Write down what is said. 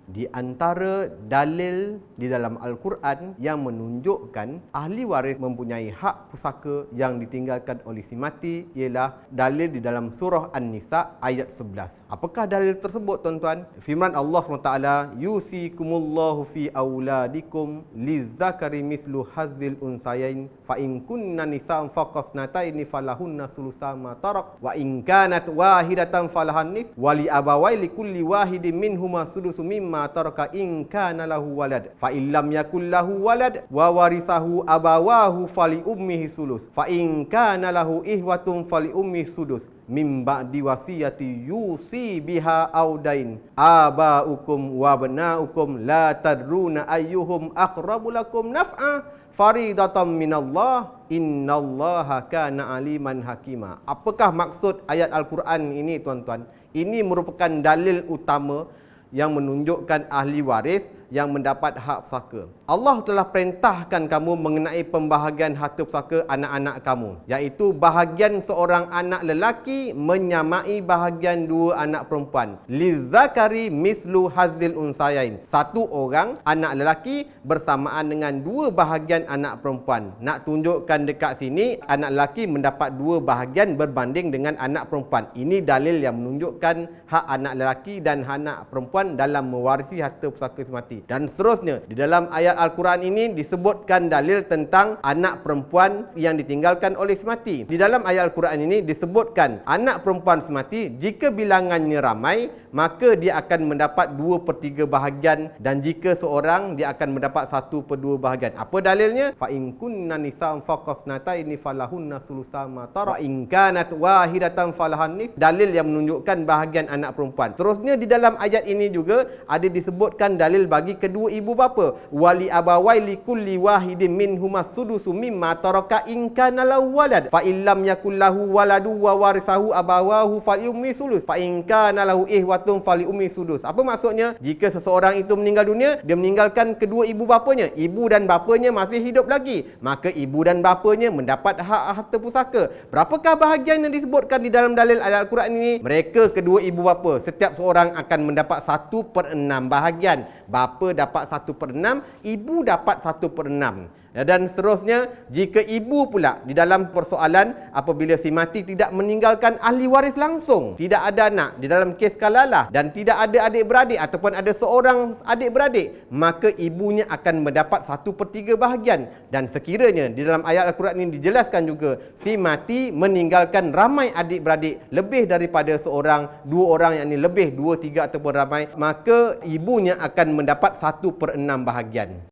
Di antara dalil di dalam Al-Quran yang menunjukkan ahli waris mempunyai hak pusaka yang ditinggalkan oleh si mati ialah dalil di dalam surah An-Nisa ayat 11. Apakah dalil tersebut, tuan-tuan? Firman Allah SWT, yusikumullahu fi auladikum lizzakari mislu hazzil unsayain fa in kunna nisa'an faqasnataini falahunna sulusa ma tarak wa in kanat wahidatan falahan nis wa li abawai likulli wahidin minhuma sudusu mimma taraka in kana lahu walad fa illam yakul lahu walad wa warisahu abawahu fali ummihi sulus fa in kana lahu ihwatun fali ummihi sudus mim ba'di wasiyati yusi biha audain abaukum wa abnaukum la tadruna ayyuhum aqrabu lakum naf'a faridatan minallah innallaha kana aliman hakima. Apakah maksud ayat Al-Quran ini, tuan-tuan? Ini merupakan dalil utama yang menunjukkan ahli waris yang mendapat hak pusaka. Allah telah perintahkan kamu mengenai pembahagian harta pusaka anak-anak kamu, iaitu bahagian seorang anak lelaki menyamai bahagian dua anak perempuan. Lizzakari mislu hazil unsayain. Satu orang anak lelaki bersamaan dengan dua bahagian anak perempuan. Nak tunjukkan dekat sini, anak lelaki mendapat dua bahagian berbanding dengan anak perempuan. Ini dalil yang menunjukkan hak anak lelaki dan anak perempuan dalam mewarisi harta pusaka semati. Dan seterusnya, di dalam ayat Al-Quran ini disebutkan dalil tentang anak perempuan yang ditinggalkan oleh semati. Di dalam ayat Al-Quran ini disebutkan anak perempuan semati, jika bilangannya ramai, maka dia akan mendapat 2/3 bahagian, dan jika seorang, dia akan mendapat 1/2 bahagian. Apa dalilnya? Fa in kunna nisa'an faqasnataini falahunna sulusa ma tarak wa in kanat wahidatan falahan nis. Dalil yang menunjukkan bahagian anak perempuan. Terusnya di dalam ayat ini juga ada disebutkan dalil bagi kedua ibu bapa. Wali abawai likulli wahidin minhuma sudusu mimma taraka in kana lahu walad fa illam yakul lahu waladu wa warisahu abawahu fali ummi sulus fa in kana lahu ihwatun fali ummi sudus. Apa maksudnya? Jika seseorang itu meninggal dunia, dia meninggalkan kedua ibu bapanya, ibu dan bapanya masih hidup lagi, maka ibu dan bapanya mendapat hak harta pusaka. Berapakah bahagian yang disebutkan di dalam dalil ayat Al-Quran ini? Mereka kedua ibu bapa, setiap seorang akan mendapat 1/6 bahagian. Bapa dapat 1/6, ibu dapat 1/6. Dan seterusnya, jika ibu pula di dalam persoalan apabila si mati tidak meninggalkan ahli waris langsung, tidak ada anak, di dalam kes kalalah, dan tidak ada adik-beradik ataupun ada seorang adik-beradik, maka ibunya akan mendapat 1/3 bahagian. Dan sekiranya di dalam ayat Al-Quran ini dijelaskan juga, si mati meninggalkan ramai adik-beradik, lebih daripada seorang, dua orang, yang ini lebih, 2, 3 ataupun ramai, maka ibunya akan mendapat 1/6 bahagian.